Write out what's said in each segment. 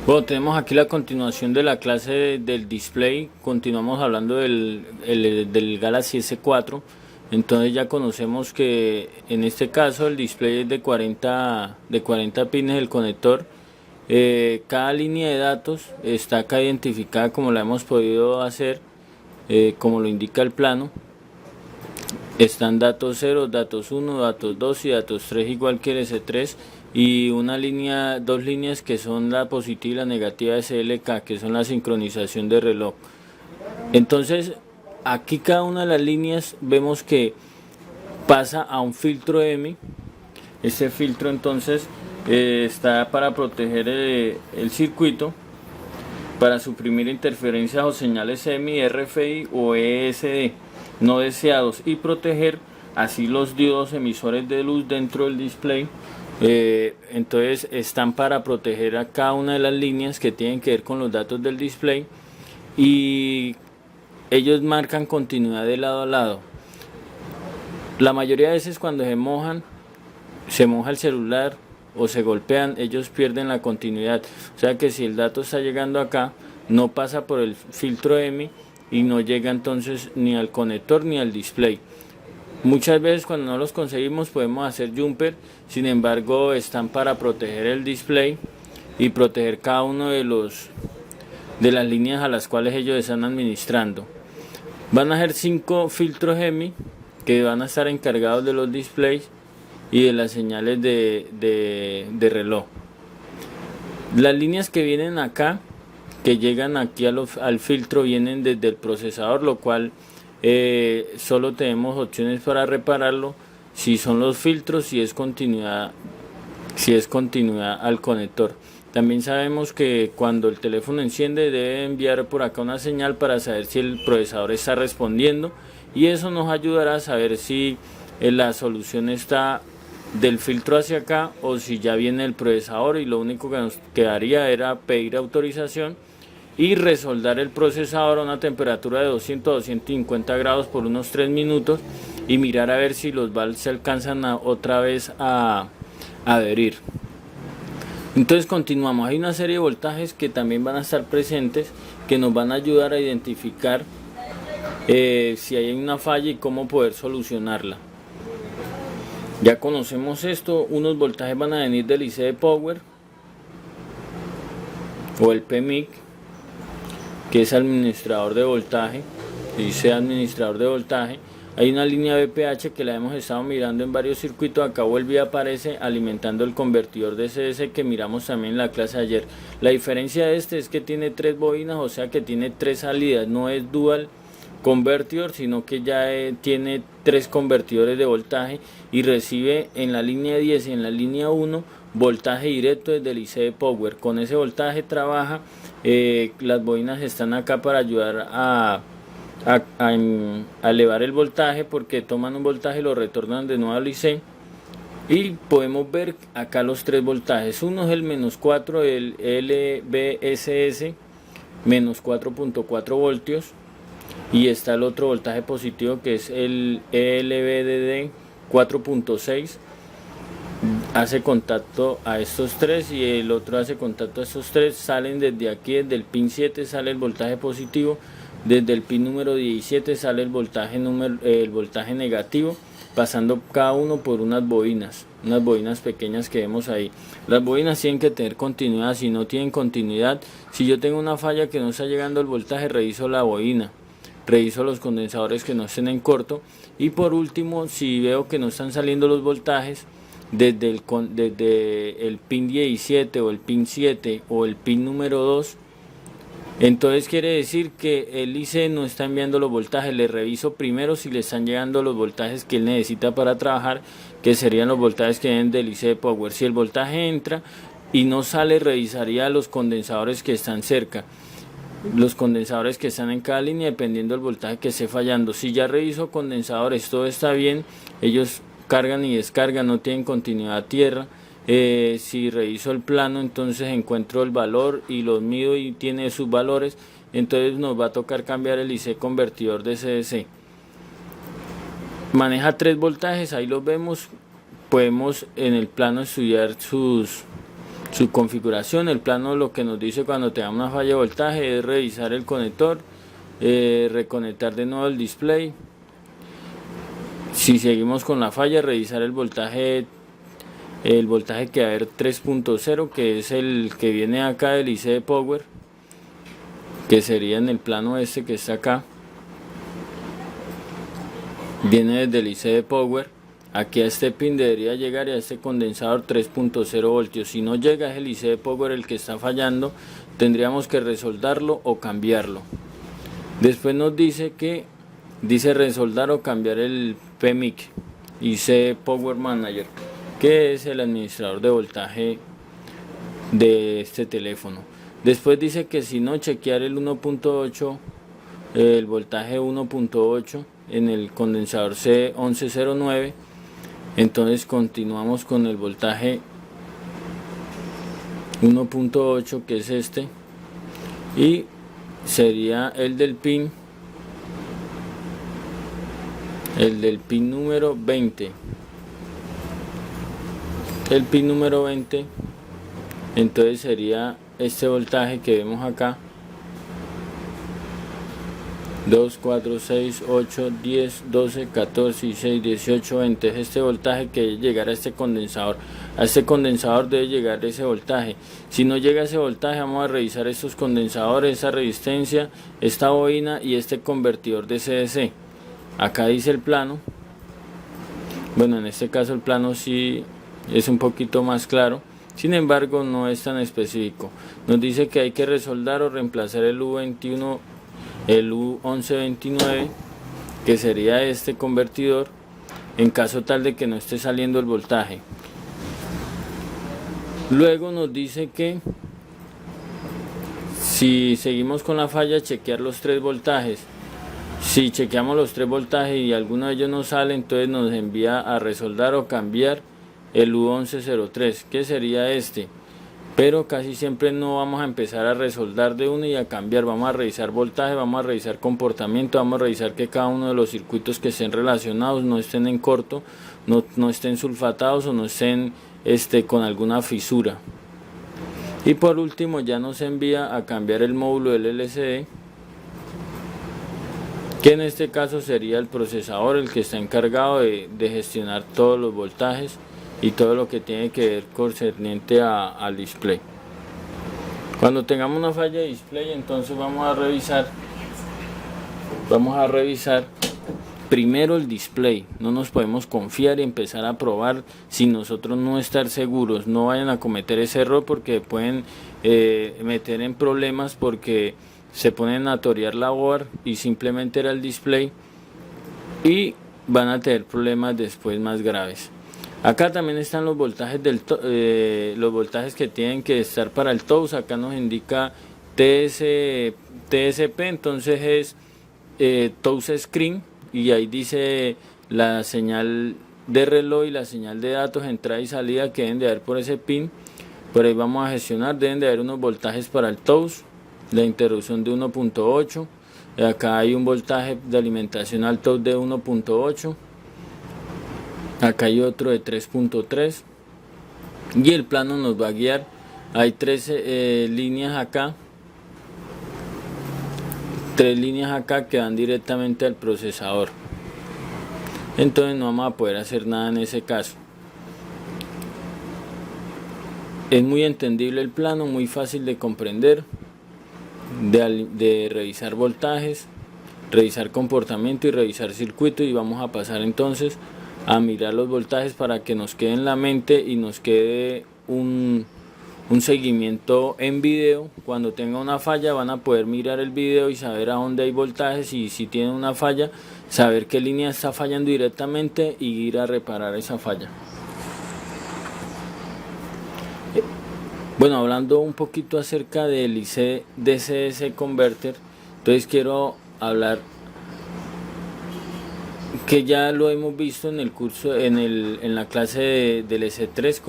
Bueno, tenemos aquí la continuación de la clase del display. Continuamos hablando del Galaxy S4. Entonces ya conocemos que en este caso el display es de 40 pines el conector. Cada línea de datos está acá identificada como la hemos podido hacer, como lo indica el plano. Están datos 0, datos 1, datos 2 y datos 3 igual que el S3, y dos líneas que son la positiva y la negativa de SLK, que son la sincronización de reloj. Entonces aquí cada una de las líneas vemos que pasa a un filtro M. Este filtro entonces está para proteger el circuito, para suprimir interferencias o señales EMI, RFI o ESD no deseados, y proteger así los diodos emisores de luz dentro del display. Entonces están para proteger a cada una de las líneas que tienen que ver con los datos del display, y ellos marcan continuidad de lado a lado. La mayoría de veces cuando se moja el celular o se golpean, ellos pierden la continuidad. O sea que si el dato está llegando acá, no pasa por el filtro EMI y no llega entonces ni al conector ni al display. Muchas veces cuando no los conseguimos podemos hacer jumper, sin embargo están para proteger el display y proteger cada uno de las líneas a las cuales ellos están administrando. Van a ser 5 filtros EMI que van a estar encargados de los displays y de las señales de reloj. Las líneas que vienen acá, que llegan aquí al filtro, vienen desde el procesador, lo cual solo tenemos opciones para repararlo si son los filtros, si es continuidad al conector. También sabemos que cuando el teléfono enciende debe enviar por acá una señal para saber si el procesador está respondiendo, y eso nos ayudará a saber si la solución está del filtro hacia acá o si ya viene el procesador, y lo único que nos quedaría era pedir autorización y resoldar el procesador a una temperatura de 200 a 250 grados por unos 3 minutos y mirar a ver si los valves se alcanzan otra vez a adherir. Entonces continuamos. Hay una serie de voltajes que también van a estar presentes, que nos van a ayudar a identificar si hay una falla y cómo poder solucionarla. Ya conocemos esto. Unos voltajes van a venir del IC de Power o el PMIC, que es administrador de voltaje. Dice administrador de voltaje. Hay una línea BPH que la hemos estado mirando en varios circuitos. Acá vuelve y aparece alimentando el convertidor de CS que miramos también en la clase de ayer. La diferencia de este es que tiene 3 bobinas, o sea que tiene 3 salidas. No es dual convertidor, sino que ya tiene 3 convertidores de voltaje, y recibe en la línea 10 y en la línea 1 voltaje directo desde el IC de Power. Con ese voltaje trabaja. Las bobinas están acá para ayudar a elevar el voltaje, porque toman un voltaje y lo retornan de nuevo al IC, y podemos ver acá los 3 voltajes. Uno es el -4, el LVSS, menos 4.4 voltios, y está el otro voltaje positivo que es el LVDD 4.6. hace contacto a estos 3 y el otro hace contacto a estos 3. Salen desde aquí, desde el pin 7 sale el voltaje positivo, desde el pin número 17 sale el voltaje negativo, pasando cada uno por unas bobinas pequeñas que vemos ahí. Las bobinas tienen que tener continuidad. Si no tienen continuidad, si yo tengo una falla que no está llegando el voltaje, reviso la bobina, reviso los condensadores que no estén en corto, y por último, si veo que no están saliendo los voltajes desde el pin 17 o el pin 7 o el pin número 2, entonces quiere decir que el IC no está enviando los voltajes. Le reviso primero si le están llegando los voltajes que él necesita para trabajar, que serían los voltajes que vienen del IC de Power. Si el voltaje entra y no sale, revisaría los condensadores que están cerca, los condensadores que están en cada línea, dependiendo del voltaje que esté fallando. Si ya reviso condensadores, todo está bien, ellos cargan y descargan, no tienen continuidad a tierra. Si reviso el plano, entonces encuentro el valor y los mido y tiene sus valores, entonces nos va a tocar cambiar el IC convertidor de CDC. Maneja 3 voltajes, ahí los vemos. Podemos en el plano estudiar sus su configuración. El plano lo que nos dice cuando tengamos una falla de voltaje es revisar el conector, reconectar de nuevo el display. Si seguimos con la falla, revisar el voltaje que va a haber 3.0, que es el que viene acá del IC de Power, que sería en el plano este que está acá, viene desde el IC de Power. Aquí a este pin debería llegar y a este condensador 3.0 voltios. Si no llega, es el IC de Power el que está fallando, tendríamos que resoldarlo o cambiarlo. Después nos dice resoldar o cambiar el PMIC, IC Power Manager, que es el administrador de voltaje de este teléfono. Después dice que si no, chequear el 1.8, el voltaje 1.8 en el condensador C1109. Entonces continuamos con el voltaje 1.8, que es este, y sería el del pin número 20. El pin número 20, entonces sería este voltaje que vemos acá: 2, 4, 6, 8, 10, 12, 14, 16, 18, 20. Es este voltaje que debe llegar a este condensador. A este condensador debe llegar ese voltaje. Si no llega ese voltaje, vamos a revisar estos condensadores, esa resistencia, esta bobina y este convertidor de CDC. Acá dice el plano. Bueno, en este caso el plano sí es un poquito más claro, sin embargo no es tan específico. Nos dice que hay que resoldar o reemplazar el U21, el U1129, que sería este convertidor, en caso tal de que no esté saliendo el voltaje. Luego nos dice que si seguimos con la falla, chequear los 3 voltajes. Si chequeamos los 3 voltajes y alguno de ellos no sale, entonces nos envía a resoldar o cambiar el U1103, que sería este. Pero casi siempre no vamos a empezar a resoldar de uno y a cambiar. Vamos a revisar voltaje, vamos a revisar comportamiento, vamos a revisar que cada uno de los circuitos que estén relacionados no estén en corto, no estén sulfatados o no estén con alguna fisura. Y por último ya nos envía a cambiar el módulo del LCD, que en este caso sería el procesador el que está encargado de gestionar todos los voltajes y todo lo que tiene que ver concerniente al display. Cuando tengamos una falla de display, entonces vamos a revisar primero el display. No nos podemos confiar y empezar a probar sin nosotros no estar seguros. No vayan a cometer ese error porque pueden meter en problemas, porque se ponen a torear la board y simplemente era el display y van a tener problemas después más graves. Acá también están los voltajes los voltajes que tienen que estar para el TOUS. Acá nos indica TSP, entonces es TOUS Screen, y ahí dice la señal de reloj y la señal de datos, entrada y salida, que deben de haber por ese pin. Por ahí vamos a gestionar, deben de haber unos voltajes para el TOUS, la interrupción de 1.8. Acá hay un voltaje de alimentación al TOUS de 1.8. Acá hay otro de 3.3 y el plano nos va a guiar. Hay 3 líneas acá, 3 líneas acá que van directamente al procesador. Entonces no vamos a poder hacer nada en ese caso. Es muy entendible el plano, muy fácil de comprender, de revisar voltajes, revisar comportamiento y revisar circuito. Y vamos a pasar entonces a mirar los voltajes para que nos quede en la mente y nos quede un seguimiento en video. Cuando tenga una falla van a poder mirar el video y saber a dónde hay voltajes, y si tienen una falla, saber qué línea está fallando directamente y ir a reparar esa falla. Bueno, hablando un poquito acerca del IC DCS Converter, entonces quiero hablar que ya lo hemos visto en el curso, en la clase del S3,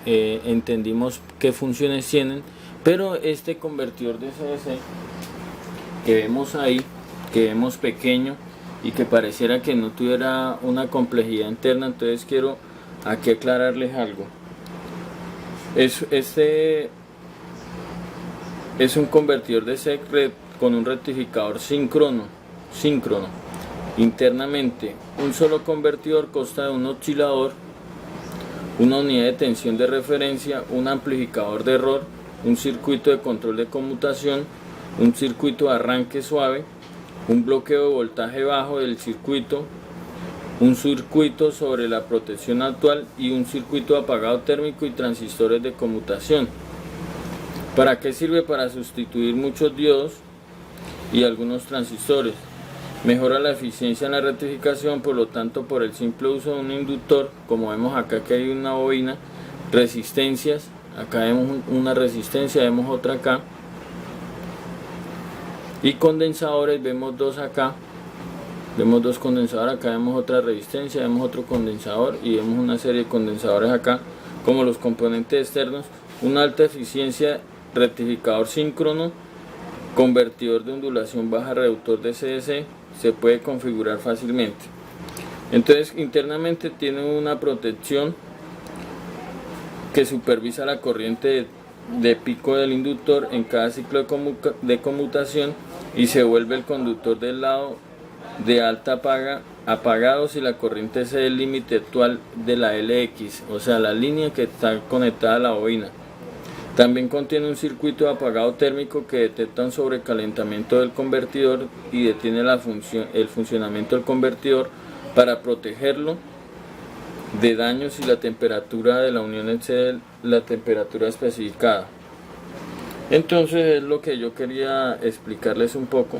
entendimos qué funciones tienen, pero este convertidor de DCS que vemos ahí, que vemos pequeño y que pareciera que no tuviera una complejidad interna, entonces quiero aquí aclararles algo. Este es un convertidor de SEC con un rectificador síncrono. Internamente, un solo convertidor consta de un oscilador, una unidad de tensión de referencia, un amplificador de error, un circuito de control de conmutación, un circuito de arranque suave, un bloqueo de voltaje bajo del circuito, un circuito sobre la protección actual y un circuito de apagado térmico y transistores de conmutación. ¿Para qué sirve? Para sustituir muchos diodos y algunos transistores. Mejora la eficiencia en la rectificación, por lo tanto, por el simple uso de un inductor, como vemos acá que hay una bobina, resistencias, acá vemos una resistencia, vemos otra acá, y condensadores, vemos dos acá, vemos dos condensadores, acá vemos otra resistencia, vemos otro condensador y vemos una serie de condensadores acá, como los componentes externos, una alta eficiencia, rectificador síncrono, convertidor de ondulación baja, reductor de CDC, se puede configurar fácilmente. Entonces internamente tiene una protección que supervisa la corriente de pico del inductor en cada ciclo de conmutación y se vuelve el conductor del lado de alta apagado si la corriente es el límite actual de la LX, o sea la línea que está conectada a la bobina. También contiene un circuito de apagado térmico que detecta un sobrecalentamiento del convertidor y detiene el funcionamiento del convertidor para protegerlo de daños si la temperatura de la unión excede la temperatura especificada. Entonces es lo que yo quería explicarles un poco,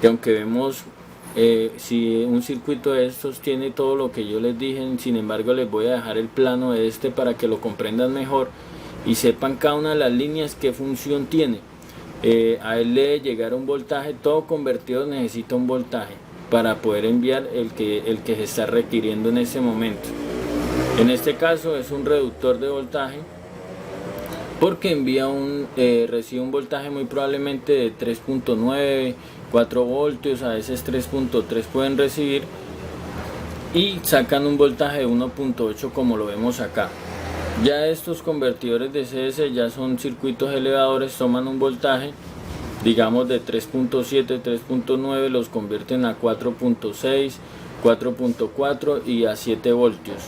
que aunque vemos si un circuito de estos tiene todo lo que yo les dije, sin embargo les voy a dejar el plano de este para que lo comprendan mejor y sepan cada una de las líneas qué función tiene. A él le llegar un voltaje, todo convertidor necesita un voltaje para poder enviar el que se está requiriendo en ese momento. En este caso es un reductor de voltaje porque recibe un voltaje muy probablemente de 3.9, 4 voltios, a veces 3.3 pueden recibir y sacan un voltaje de 1.8 como lo vemos acá. Ya estos convertidores de CS ya son circuitos elevadores, toman un voltaje digamos de 3.7, 3.9, los convierten a 4.6, 4.4 y a 7 voltios.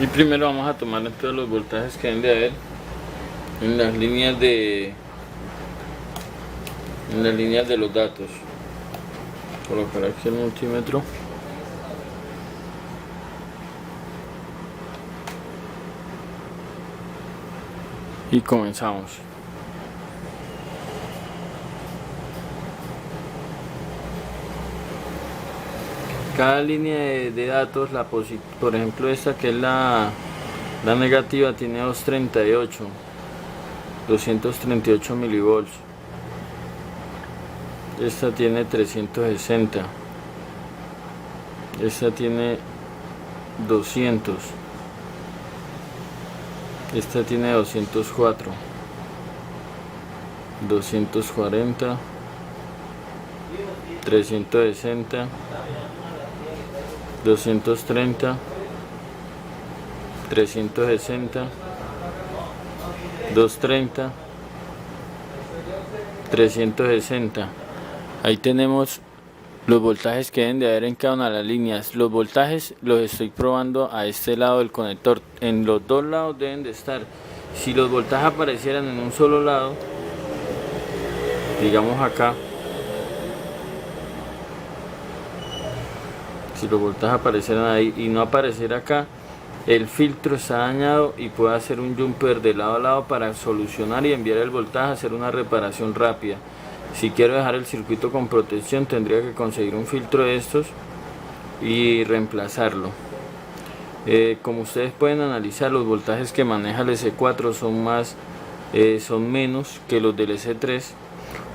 Y primero vamos a tomar todos los voltajes que deben de haber en las líneas de los datos. Colocar aquí el multímetro. Y comenzamos. Cada línea de datos, por ejemplo esta que es la negativa, tiene 238 milivolts. Esta tiene 360. Esta tiene 200. Esta tiene 204, 240, 360, 230, 360, 230, 360. Ahí tenemos los voltajes que deben de haber en cada una de las líneas. Los voltajes los estoy probando a este lado del conector. En los dos lados deben de estar. Si los voltajes aparecieran en un solo lado, digamos acá, si los voltajes aparecieran ahí y no apareciera acá, el filtro está dañado y puede hacer un jumper de lado a lado para solucionar y enviar el voltaje, hacer una reparación rápida. Si quiero dejar el circuito con protección, tendría que conseguir un filtro de estos y reemplazarlo. Como ustedes pueden analizar, los voltajes que maneja el S4 son menos que los del S3,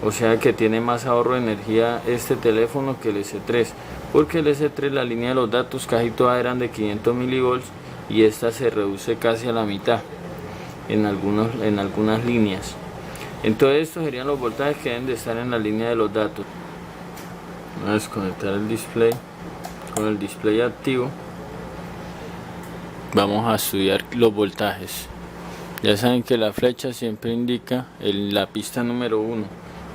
o sea que tiene más ahorro de energía este teléfono que el S3, porque el S3, la línea de los datos casi todas eran de 500 milivolts y esta se reduce casi a la mitad en algunas líneas. Entonces estos serían los voltajes que deben de estar en la línea de los datos. Voy a desconectar el display con el display activo. Vamos a estudiar los voltajes. Ya saben que la flecha siempre indica la pista número 1.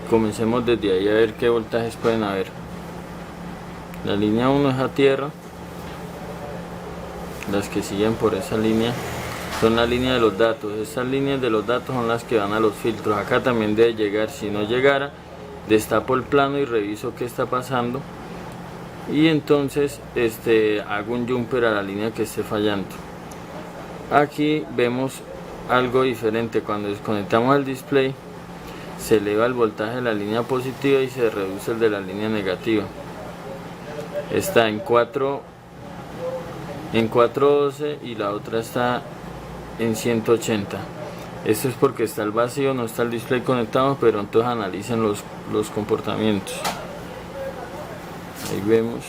Comencemos desde ahí a ver qué voltajes pueden haber. La línea 1 es a tierra. Las que siguen por esa línea son la línea de los datos. Estas líneas de los datos son las que van a los filtros. Acá también debe llegar. Si no llegara, destapo el plano y reviso qué está pasando. Y entonces hago un jumper a la línea que esté fallando. Aquí vemos algo diferente. Cuando desconectamos el display, se eleva el voltaje de la línea positiva y se reduce el de la línea negativa. Está en 412 y la otra está en 180. Esto es porque está el vacío, no está el display conectado, pero entonces analicen los comportamientos. Ahí vemos.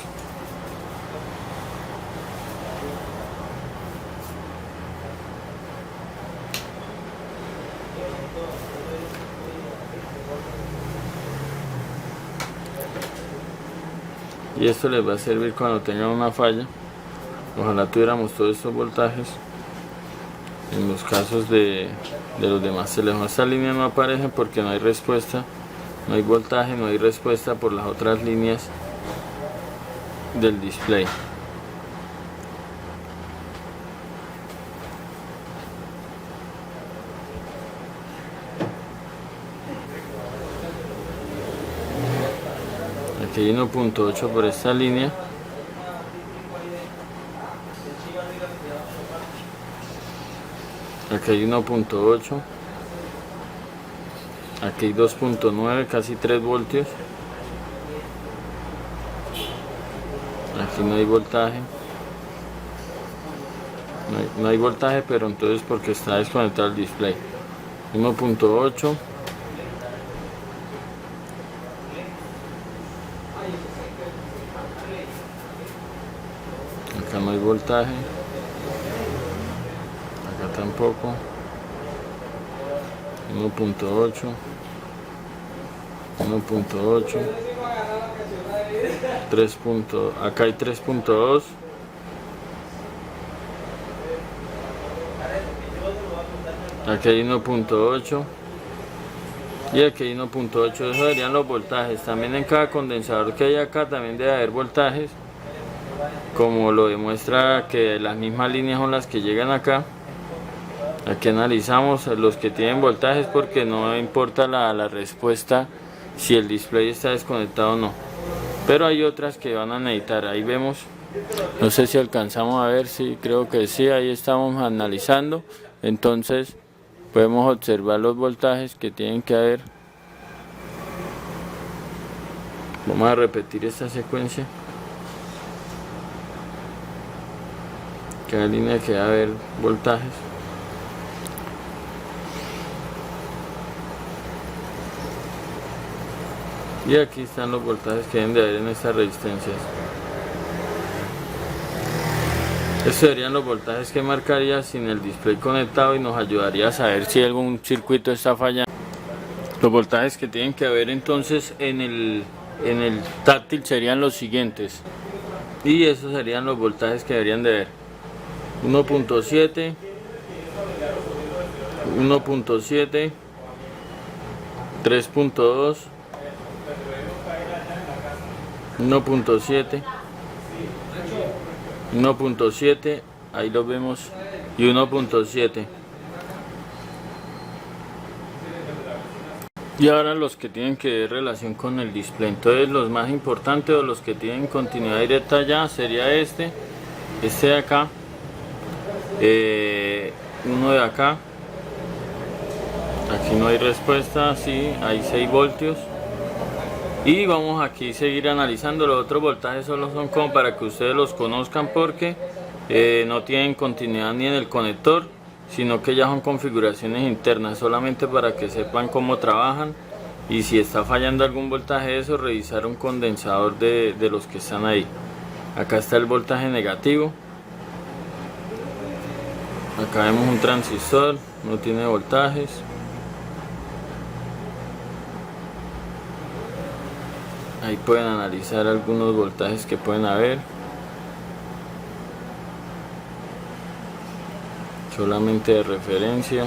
Y esto les va a servir cuando tengan una falla. Ojalá tuviéramos todos estos voltajes en los casos de los demás teléfonos. Esta línea no aparece porque no hay respuesta, no hay voltaje, no hay respuesta por las otras líneas del display. Aquí hay 1.8 por esta línea. Aquí hay 1.8. Aquí hay 2.9, casi 3 voltios. Aquí no hay voltaje. No hay voltaje, pero entonces porque está desconectado el display. 1.8. Acá no hay voltaje. Acá tampoco. 1.8. 1.8. 3. Acá hay 3.2. Aquí hay 1.8 y aquí hay 1.8. Eso serían los voltajes. También en cada condensador que hay acá también debe haber voltajes, como lo demuestra que las mismas líneas son las que llegan acá. Aquí analizamos los que tienen voltajes porque no importa la respuesta si el display está desconectado o no, pero hay otras que van a necesitar. Ahí vemos, no sé si alcanzamos a ver, sí, creo que sí, ahí estamos analizando. Entonces podemos observar los voltajes que tienen que haber. Vamos a repetir esta secuencia. Cada línea que debe haber voltajes. Y aquí están los voltajes que deben de haber en estas resistencias. Estos serían los voltajes que marcaría sin el display conectado y nos ayudaría a saber si algún circuito está fallando. Los voltajes que tienen que haber entonces en el táctil serían los siguientes. Y esos serían los voltajes que deberían de haber. 1.7, 1.7, 3.2, 1.7, 1.7, ahí lo vemos, y 1.7. Y ahora los que tienen que ver relación con el display. Entonces los más importantes o los que tienen continuidad directa ya sería este de acá, uno de acá. Aquí no hay respuesta, sí, hay 6 voltios. Y vamos aquí a seguir analizando. Los otros voltajes solo son como para que ustedes los conozcan porque no tienen continuidad ni en el conector, sino que ya son configuraciones internas, solamente para que sepan cómo trabajan y si está fallando algún voltaje de eso, revisar un condensador de los que están ahí. Acá está el voltaje negativo. Acá vemos un transistor, no tiene voltajes. Ahí pueden analizar algunos voltajes que pueden haber. solamente de referencia.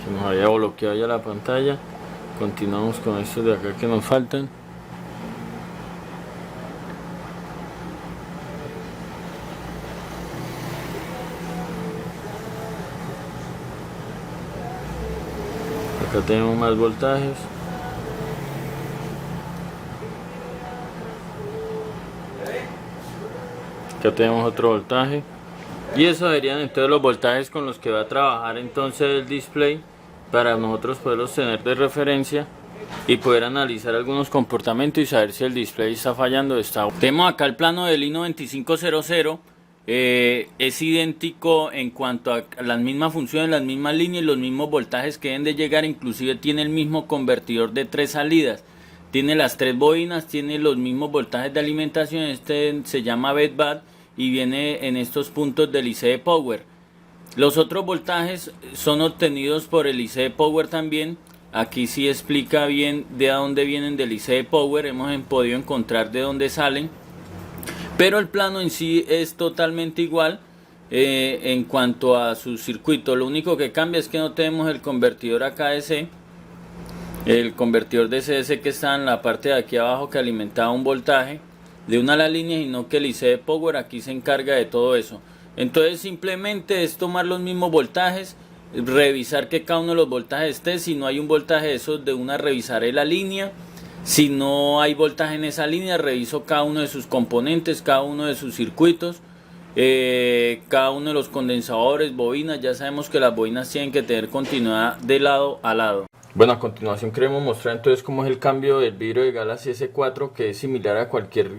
Se nos había bloqueado ya la pantalla. Continuamos con estos de acá que nos faltan. Acá tenemos más voltajes. Acá tenemos otro voltaje. Y eso serían entonces los voltajes con los que va a trabajar entonces el display, para nosotros poderlos tener de referencia y poder analizar algunos comportamientos y saber si el display está fallando o está. Tenemos acá el plano del i9500. Es idéntico en cuanto a las mismas funciones, las mismas líneas y los mismos voltajes que deben de llegar. Inclusive tiene el mismo convertidor de 3 salidas, tiene las 3 bobinas, tiene los mismos voltajes de alimentación. Este se llama BEDBAD y viene en estos puntos del IC Power. Los otros voltajes son obtenidos por el IC Power también. Aquí sí explica bien de dónde vienen del IC Power. Hemos podido encontrar de dónde salen. Pero el plano en sí es totalmente igual en cuanto a su circuito. Lo único que cambia es que no tenemos el convertidor AKDC. El convertidor de CS que está en la parte de aquí abajo, que alimentaba un voltaje de una de las líneas, sino que el IC Power aquí se encarga de todo eso. Entonces simplemente es tomar los mismos voltajes, revisar que cada uno de los voltajes esté. Si no hay un voltaje de esos, de una revisaré la línea. Si no hay voltaje en esa línea, reviso cada uno de sus componentes, cada uno de sus circuitos, cada uno de los condensadores, bobinas. Ya sabemos que las bobinas tienen que tener continuidad de lado a lado. Bueno, a continuación queremos mostrar entonces cómo es el cambio del vidrio de Galaxy S4, que es similar a cualquier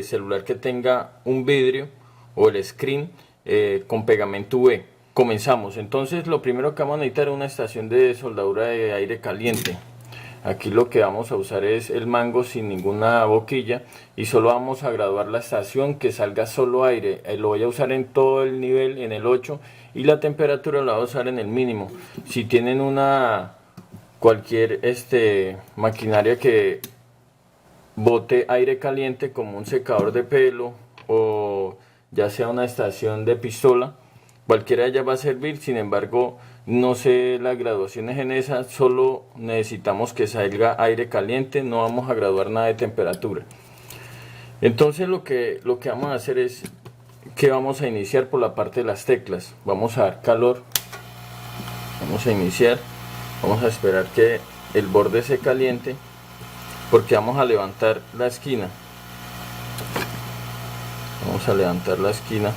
celular que tenga un vidrio o el screen con pegamento UV. Comenzamos. Entonces lo primero que vamos a necesitar es una estación de soldadura de aire caliente. Aquí lo que vamos a usar es el mango sin ninguna boquilla, y solo vamos a graduar la estación que salga solo aire. Lo voy a usar en todo el nivel, en el 8, y la temperatura la voy a usar en el mínimo. Si tienen cualquier maquinaria que bote aire caliente, como un secador de pelo o ya sea una estación de pistola, cualquiera de ellas va a servir. Sin embargo, no sé las graduaciones en esa, solo necesitamos que salga aire caliente, no vamos a graduar nada de temperatura. Entonces lo que vamos a hacer es que vamos a iniciar por la parte de las teclas. Vamos a dar calor, vamos a iniciar, vamos a esperar que el borde se caliente, porque vamos a levantar la esquina. Vamos a levantar la esquina.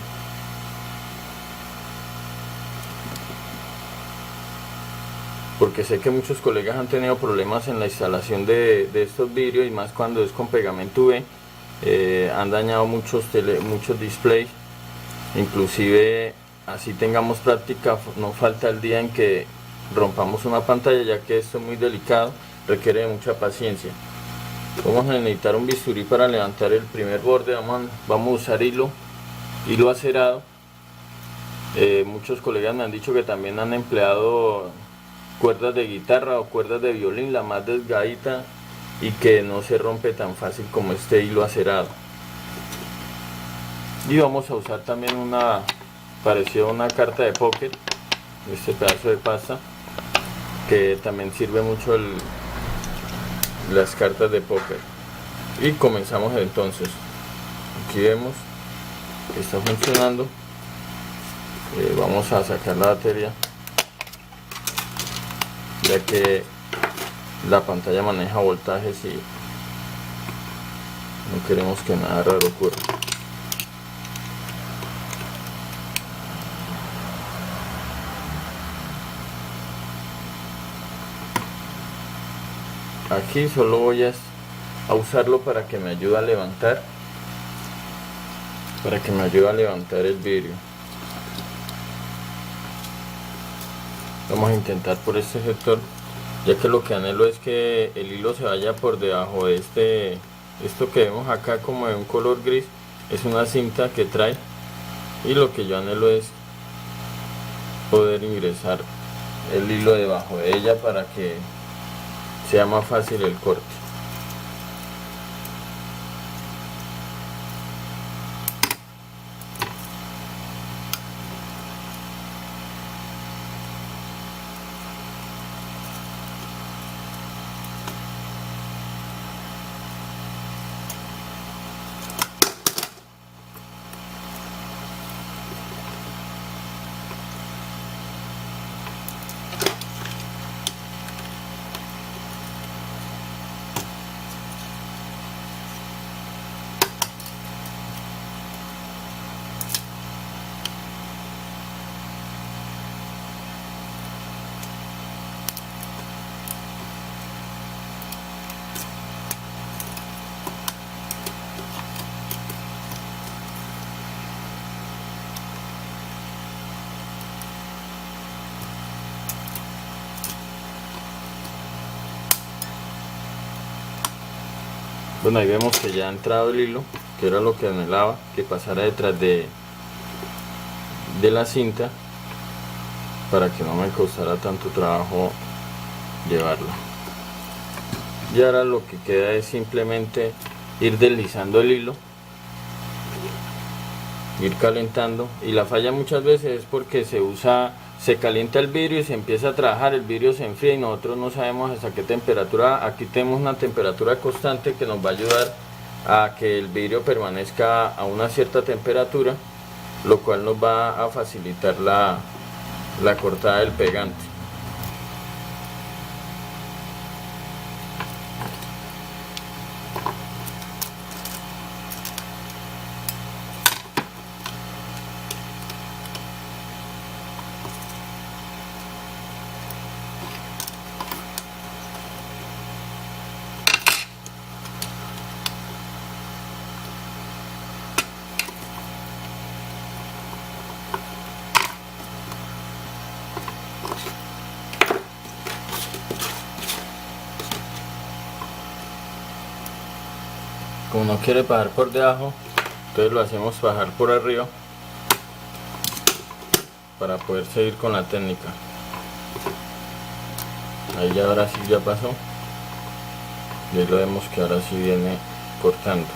Porque sé que muchos colegas han tenido problemas en la instalación de estos vidrios, y más cuando es con pegamento UV. Han dañado muchos displays. Inclusive, así tengamos práctica, no falta el día en que rompamos una pantalla, ya que esto es muy delicado, requiere de mucha paciencia. Vamos a necesitar un bisturí para levantar el primer borde. Vamos a usar hilo acerado. Muchos colegas me han dicho que también han empleado cuerdas de guitarra o cuerdas de violín, la más delgadita, y que no se rompe tan fácil como este hilo acerado. Y vamos a usar también parecido a una carta de póker, este pedazo de pasta, que también sirve mucho las cartas de póker. Y comenzamos entonces. Aquí vemos que está funcionando. Vamos a sacar la batería, ya que la pantalla maneja voltajes y no queremos que nada raro ocurra. Aquí solo voy a usarlo para que me ayude a levantar para que me ayude a levantar el vidrio. Vamos a intentar por este sector, ya que lo que anhelo es que el hilo se vaya por debajo de esto que vemos acá como de un color gris. Es una cinta que trae, y lo que yo anhelo es poder ingresar el hilo debajo de ella para que sea más fácil el corte. Bueno, ahí vemos que ya ha entrado el hilo, que era lo que anhelaba, que pasara detrás de la cinta, para que no me costara tanto trabajo llevarlo. Y ahora lo que queda es simplemente ir deslizando el hilo, ir calentando. Y la falla muchas veces es porque se calienta el vidrio y se empieza a trabajar, el vidrio se enfría y nosotros no sabemos hasta qué temperatura. Aquí tenemos una temperatura constante que nos va a ayudar a que el vidrio permanezca a una cierta temperatura, lo cual nos va a facilitar la cortada del pegante. Como no quiere bajar por debajo, entonces lo hacemos bajar por arriba para poder seguir con la técnica. Ahí ya, ahora sí ya pasó, y ahí lo vemos que ahora sí viene cortando.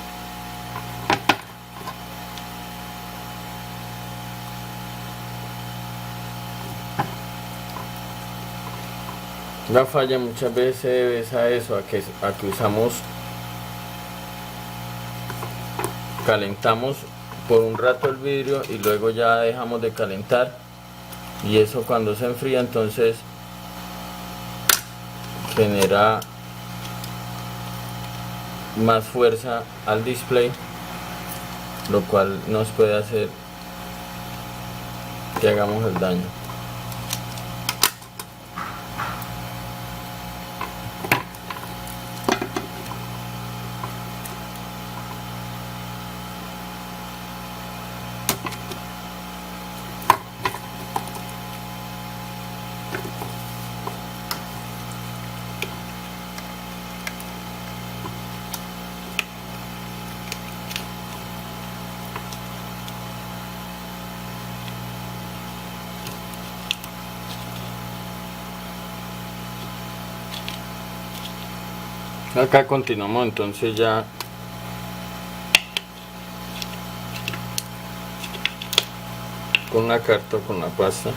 La falla muchas veces se debe a eso, a que calentamos por un rato el vidrio y luego ya dejamos de calentar, y eso cuando se enfría entonces genera más fuerza al display, lo cual nos puede hacer que hagamos el daño. Acá continuamos entonces ya con la carta, con la pasta.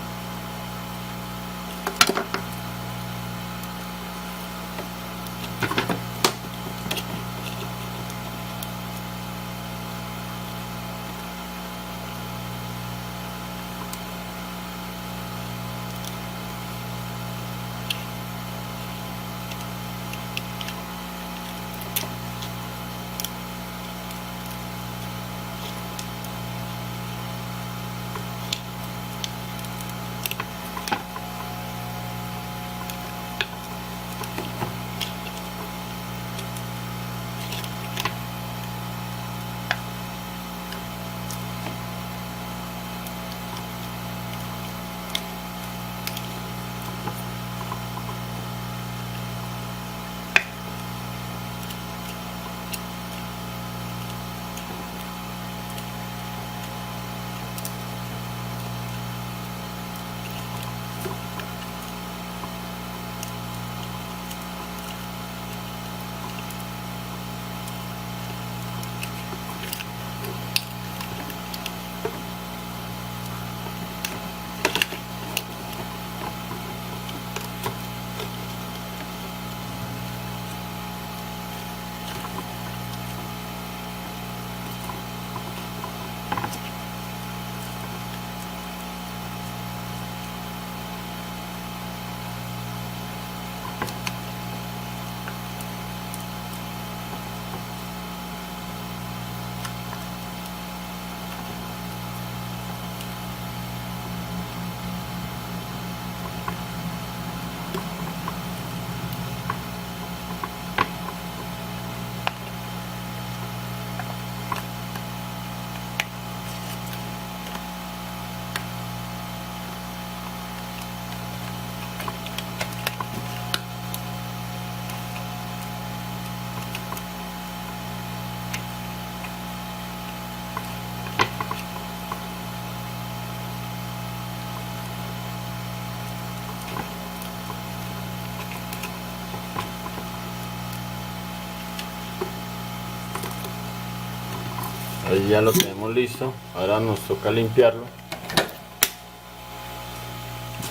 Ahí ya lo tenemos listo, ahora nos toca limpiarlo,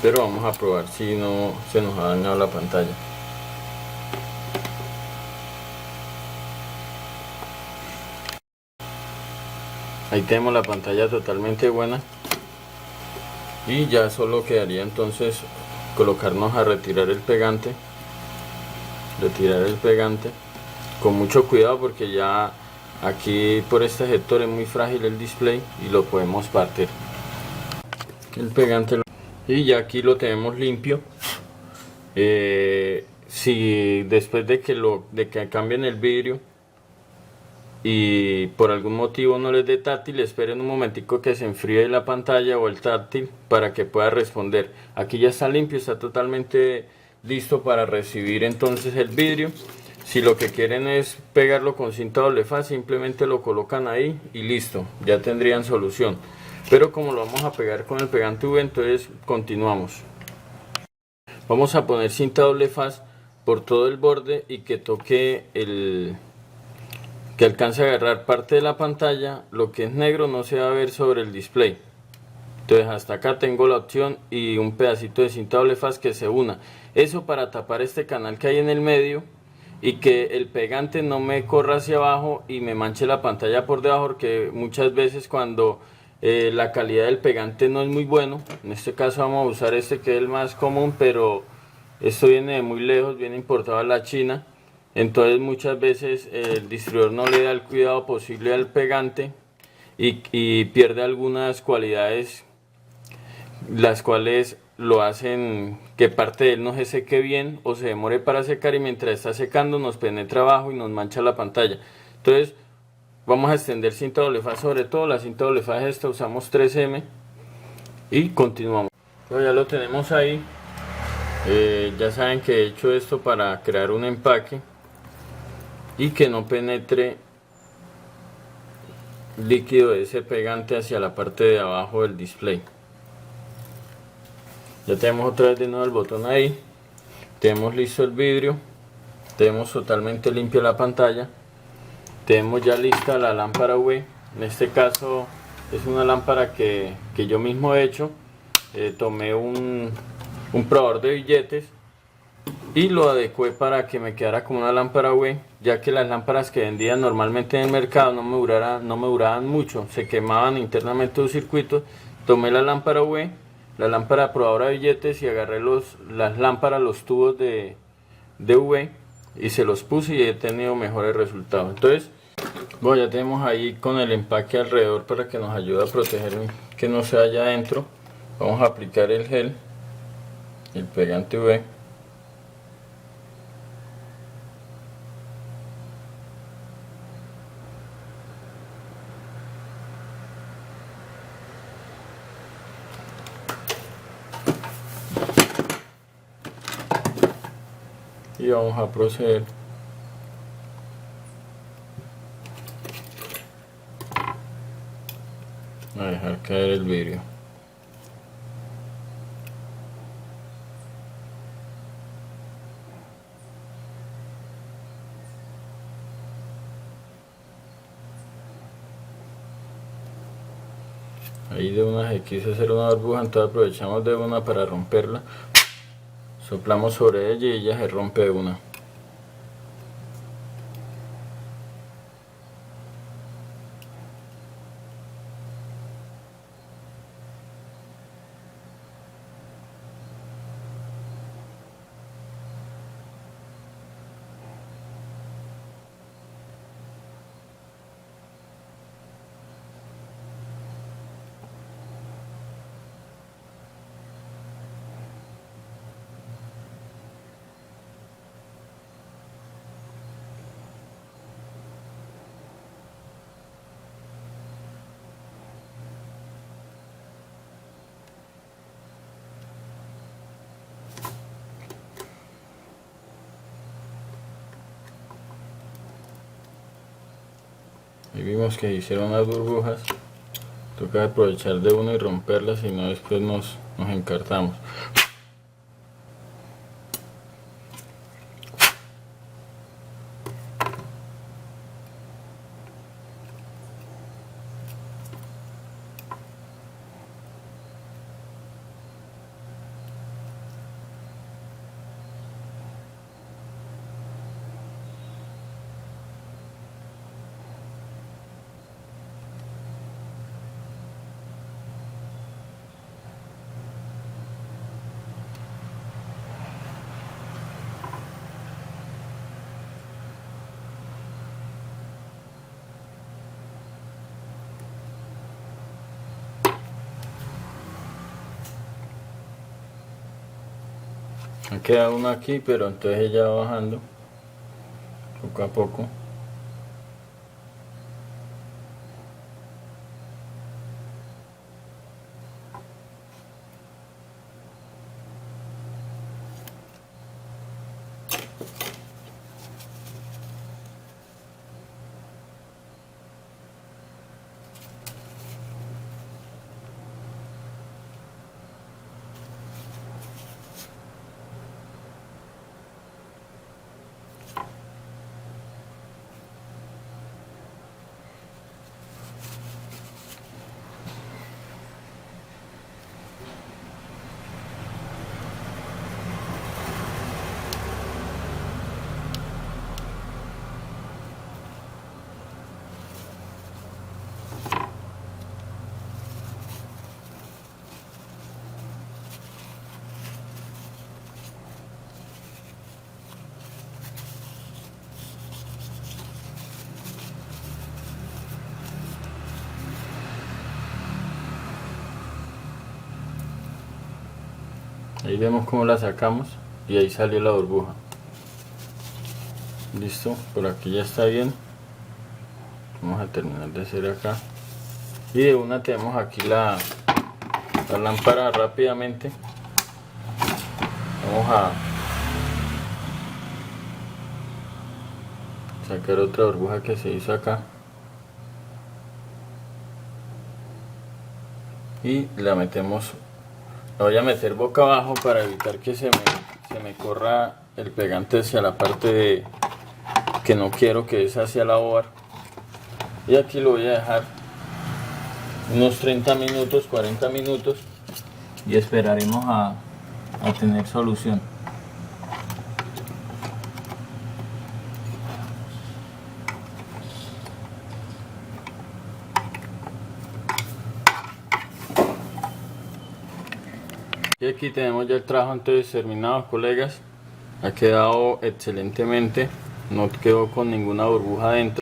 pero vamos a probar si no se nos ha dañado la pantalla. Ahí tenemos la pantalla totalmente buena y ya solo quedaría entonces colocarnos a retirar el pegante con mucho cuidado, porque ya aquí por este sector es muy frágil el display y lo podemos partir. El pegante y ya aquí lo tenemos limpio. Si después de que cambien el vidrio y por algún motivo no les dé táctil, esperen un momentico que se enfríe la pantalla o el táctil para que pueda responder. Aquí ya está limpio, está totalmente listo para recibir entonces el vidrio. Si lo que quieren es pegarlo con cinta doble faz, simplemente lo colocan ahí y listo, ya tendrían solución. Pero como lo vamos a pegar con el pegante UV, entonces continuamos. Vamos a poner cinta doble faz por todo el borde y que toque que alcance a agarrar parte de la pantalla. Lo que es negro no se va a ver sobre el display. Entonces hasta acá tengo la opción y un pedacito de cinta doble faz que se una. Eso para tapar este canal que hay en el medio y que el pegante no me corra hacia abajo y me manche la pantalla por debajo, porque muchas veces cuando la calidad del pegante no es muy bueno, en este caso vamos a usar este que es el más común, pero esto viene de muy lejos, viene importado a la China. Entonces muchas veces el distribuidor no le da el cuidado posible al pegante y pierde algunas cualidades, las cuales lo hacen que parte de él no se seque bien o se demore para secar, y mientras está secando nos penetra abajo y nos mancha la pantalla. Entonces vamos a extender cinta doble faz, sobre todo la cinta doble faz esta usamos 3M, y continuamos. Bueno, ya lo tenemos ahí. Ya saben que he hecho esto para crear un empaque y que no penetre líquido de ese pegante hacia la parte de abajo del display. Ya tenemos otra vez de nuevo el botón ahí, tenemos listo el vidrio, tenemos totalmente limpia la pantalla, tenemos ya lista la lámpara UV. En este caso es una lámpara que yo mismo he hecho. Tomé un probador de billetes y lo adecué para que me quedara como una lámpara UV, ya que las lámparas que vendían normalmente en el mercado no me duraban mucho, se quemaban internamente los circuitos. Tomé la lámpara UV, la lámpara probadora de billetes, y agarré las lámparas, los tubos de UV, y se los puse y he tenido mejores resultados. Entonces, bueno, ya tenemos ahí con el empaque alrededor para que nos ayude a proteger que no se haya adentro. Vamos a aplicar el gel, el pegante UV. Y vamos a proceder a dejar caer el vidrio. Ahí de una se quiso hacer una burbuja, entonces aprovechamos de una para romperla. Soplamos sobre ella y ella se rompe de una. Ahí vimos que hicieron las burbujas. Toca aprovechar de una y romperlas, y no después nos encartamos. Queda uno aquí, pero entonces ella va bajando poco a poco. Ahí vemos cómo la sacamos y ahí salió la burbuja. Listo, por aquí ya está bien. Vamos a terminar de hacer acá. Y de una tenemos aquí la lámpara rápidamente. Vamos a sacar otra burbuja que se hizo acá. Y la metemos. La voy a meter boca abajo para evitar que se me corra el pegante hacia la parte que no quiero, que es hacia la OAR. Y aquí lo voy a dejar unos 30 minutos, 40 minutos y esperaremos a tener solución. Y aquí tenemos ya el trabajo entonces terminado, colegas. Ha quedado excelentemente, no quedó con ninguna burbuja dentro.